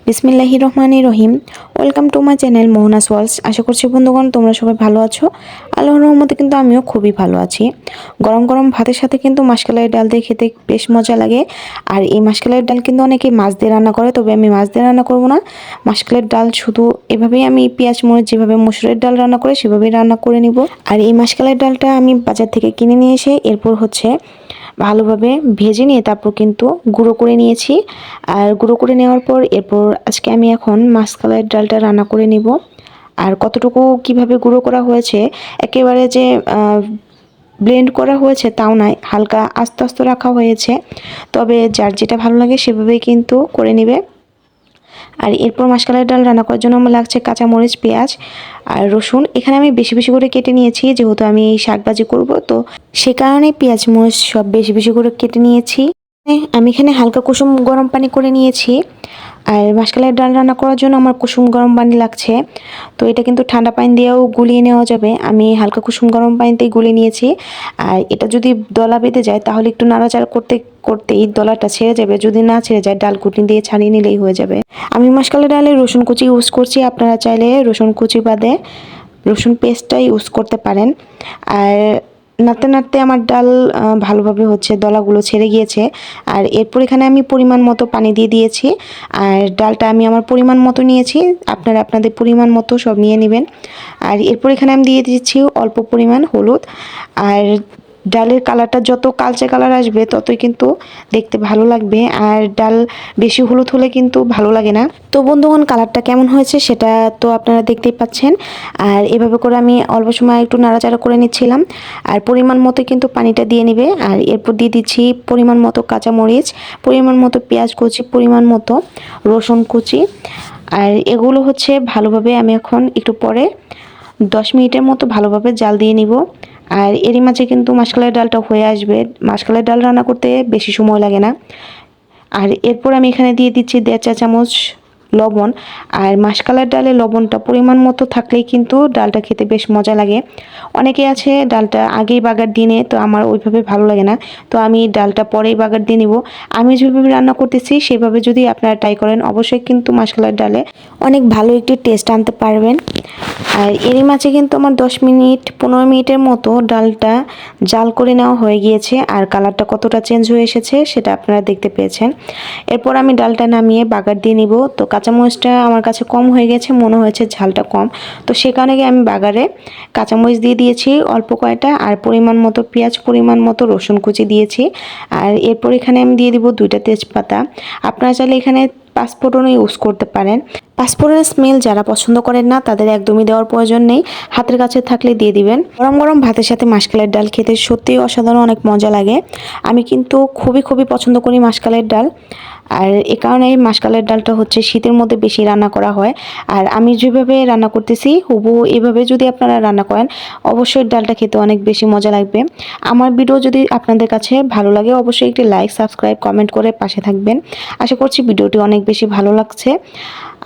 বিসমিল্লাহির রহমানির রহিম। Welcome to my channel Mohona's worlds. আশা করছি বন্ধুগণ তোমরা সবাই ভালো আছো। আল্লাহর রহমতে কিন্তু আমিও খুবই ভালো আছি। গরম গরম ভাতের সাথে কিন্তু মাসকলাইয়ের ডাল দিয়ে খেতে বেশ মজা লাগে। আর এই মাসকলাইয়ের ডাল কিন্তু অনেকেই মাছ দিয়ে রান্না করে, তবে আমি মাছ দিয়ে রান্না করবো না। মাসকলাইয়ের ডাল শুধু এভাবেই আমি পেঁয়াজ মরিচ যেভাবে মসুরের ডাল রান্না করে সেভাবেই রান্না করে নিব। আর এই মাসকলাইয়ের ডালটা আমি বাজার থেকে কিনে নিয়ে এসে এরপর ভালোভাবে ভেজে নিয়ে তারপর কিন্তু গুঁড়ো করে নিয়েছি। আর গুঁড়ো করে নেওয়ার পর এরপর আজকে আমি এখন মাসকলাইয়ের ডালটা রান্না করে নিব। আর কতটুকু কিভাবে গুঁড়ো করা হয়েছে, একেবারে যে ব্লেন্ড করা হয়েছে তাও নয়, হালকা আস্তে আস্তে রাখা হয়েছে। তবে যার যেটা ভালো লাগে সেভাবেই কিন্তু করে নেবে। আর এরপর মাসকলাইয়ের ডাল রান্না করার জন্য আমার লাগছে কাঁচামরিচ, পেঁয়াজ আর রসুন। এখানে আমি বেশি বেশি করে কেটে নিয়েছি, যেহেতু আমি এই শাকভাজি করব, তো সে কারণে পেঁয়াজ মরিচ সব বেশি বেশি করে কেটে নিয়েছি। আমি এখানে হালকা কুসুম গরম পানি করে নিয়েছি। আর মাসকলাইয়ের ডাল রান্না করার জন্য আমার কুসুম গরম পানি লাগছে। তো এটা কিন্তু ঠান্ডা পানি দিয়েও গুলিয়ে নেওয়া যাবে, আমি হালকা কুসুম গরম পানিতেই গুলিয়ে নিয়েছি। আর এটা যদি দলা বেঁধে যায় তাহলে একটু নাড়াচাড়া করতে করতেই দলাটা ছেড়ে যাবে, যদি না ছেড়ে যায় ডাল কুটনি দিয়ে ছাড়িয়ে নিলেই হয়ে যাবে। আমি মাসকলাই ডালে রসুন কুচি ইউজ করছি, আপনারা চাইলে রসুন কুচি বাদে রসুন পেস্টটা ইউজ করতে পারেন। আর নাড়তে নাড়তে আমার ডাল ভালোভাবে দলাগুলো ছেড়ে গিয়েছে। আর এরপর এখানে আমি পরিমাণ মতো পানি দিয়ে দিয়েছি। আর ডালটা আমি আমার পরিমাণ মতো নিয়েছি, আপনারা আপনাদের পরিমাণ মতো সব নিয়ে নেবেন। আর এরপর এখানে আমি দিয়ে দিচ্ছি অল্প পরিমাণ হলুদ। আর ডালের কালারটা যত কালচে কালার আসবে ততই কিন্তু দেখতে ভালো লাগবে। আর ডাল বেশি হলুদ হলে কিন্তু ভালো লাগে না। তো বন্ধুগণ, কালারটা কেমন হয়েছে সেটা তো আপনারা দেখতেই পাচ্ছেন। আর এভাবে করে আমি অল্প সময় একটু নাড়াচাড়া করে নিচ্ছিলাম। আর পরিমাণ মতো কিন্তু পানিটা দিয়ে নেবে। আর এরপর দিয়ে দিচ্ছি পরিমাণ মতো কাঁচামরিচ, পরিমাণ মতো পেঁয়াজ কুচি, পরিমাণ মতো রসুন কুচি। আর এগুলো ভালোভাবে আমি এখন একটু পরে 10 মিনিটের মতো ভালোভাবে জাল দিয়ে নিব। আর এরই মাঝে কিন্তু মাসকলাইয়ের ডালটা হয়ে আসবে। মাসকলাইয়ের ডাল রান্না করতে বেশি সময় লাগে না। আর এরপর আমি এখানে দিয়ে দিচ্ছি 1.5 চা চামচ লবণ। আর মাসকলাইয়ের ডালে লবণটা পরিমাণ মতো থাকলেই কিন্তু ডালটা খেতে বেশ মজা লাগে। অনেকে আছে ডালটা আগেই বাগার দিয়ে নেয়, তো আমার ওইভাবে ভালো লাগে না, তো আমি ডালটা পরেই বাগার দিয়ে নিব। আমি যেভাবে রান্না করতেছি সেভাবে যদি আপনারা ট্রাই করেন অবশ্যই কিন্তু মাসকলাইয়ের ডালে অনেক ভালো একটি টেস্ট আনতে পারবেন। আর এরই মাঝে কিন্তু আমার 10 মিনিট 15 মিনিটের মতো ডালটা জাল করে নেওয়া হয়ে গিয়েছে। আর কালারটা কতটা চেঞ্জ হয়ে এসেছে সেটা আপনারা দেখতে পেয়েছেন। এরপর আমি ডালটা নামিয়ে বাগার দিয়ে নিব। তো কাঁচামরিচটা আমার কাছে কম হয়ে গেছে, মনে হয়েছে ঝালটা কম, তো সে কারণে আমি বাগারে কাঁচামরিচ দিয়ে দিয়েছি অল্প কয়টা। আর পরিমাণ মতো পেঁয়াজ, পরিমাণ মতো রসুন কুচি দিয়েছি। আর এরপর এখানে আমি দিয়ে দিব 2টা তেজপাতা। আপনারা চাইলে এখানে পাঁচফোড়নও ইউজ করতে পারেন। পাঁচফোড়নের স্মেল যারা পছন্দ করেন না তাদের একদমই দেওয়ার প্রয়োজন নেই, হাতের কাছে থাকলে দিয়ে দিবেন। গরম গরম ভাতের সাথে মাসকলাইয়ের ডাল খেতে সত্যিই অসাধারণ অনেক মজা লাগে। আমি কিন্তু খুবই খুবই পছন্দ করি মাসকলাইয়ের ডাল। আর এ কারণে মাসকলাইয়ের ডালটা শীতের মধ্যে বেশি রান্না করা হয়। আর আমি যেভাবে রান্না করতেছি হুবহু এভাবে যদি আপনারা রান্না করেন অবশ্যই ডালটা খেতে অনেক বেশি মজা লাগবে। আমার ভিডিও যদি আপনাদের কাছে ভালো লাগে অবশ্যই একটি লাইক, সাবস্ক্রাইব, কমেন্ট করে পাশে থাকবেন। আশা করছি ভিডিওটি অনেক বেশি ভালো লাগছে।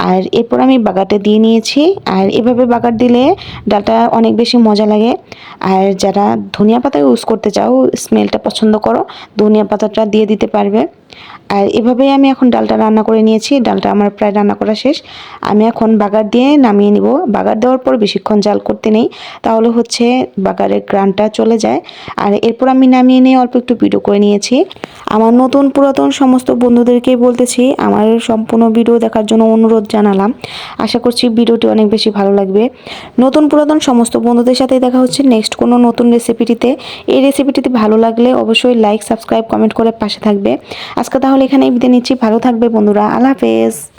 আর এরপর আমি বাগারটা দিয়ে নিয়েছি। আর এভাবে বাগার দিলে ডালটা অনেক বেশি মজা লাগে। আর যারা ধনিয়া পাতা ইউজ করতে চাও, স্মেলটা পছন্দ করো, ধনিয়া পাতাটা দিয়ে দিতে পারবে। আর এভাবেই আমি এখন ডালটা রান্না করে নিয়েছি। ডালটা আমার প্রায় রান্না করা শেষ। আমি এখন বাগার দিয়ে নামিয়ে নিব। বাগার দেওয়ার পর বেশিক্ষণ জাল করতে নেই, তাহলে বাগারের গ্রানটা চলে যায়। আর এরপর আমি নামিয়ে নিয়ে অল্প একটু ভিডিও করে নিয়েছি। আমার নতুন পুরাতন সমস্ত বন্ধুদেরকেই বলতেছি আমার সম্পূর্ণ ভিডিও দেখার জন্য অনুরোধ জানালাম। আশা করছি ভিডিওটি অনেক বেশি ভালো লাগবে। নতুন পুরাতন সমস্ত বন্ধুদের সাথে দেখা হচ্ছে নেক্সট কোনো নতুন রেসিপিটিতে। এই রেসিপিটিতে ভালো লাগলে অবশ্যই লাইক, সাবস্ক্রাইব, কমেন্ট করে পাশে থাকবে। আজকে তাহলে এখানেই বিদায় নিচ্ছি। ভালো থাকবে বন্ধুরা, আল্লাহ হাফেজ।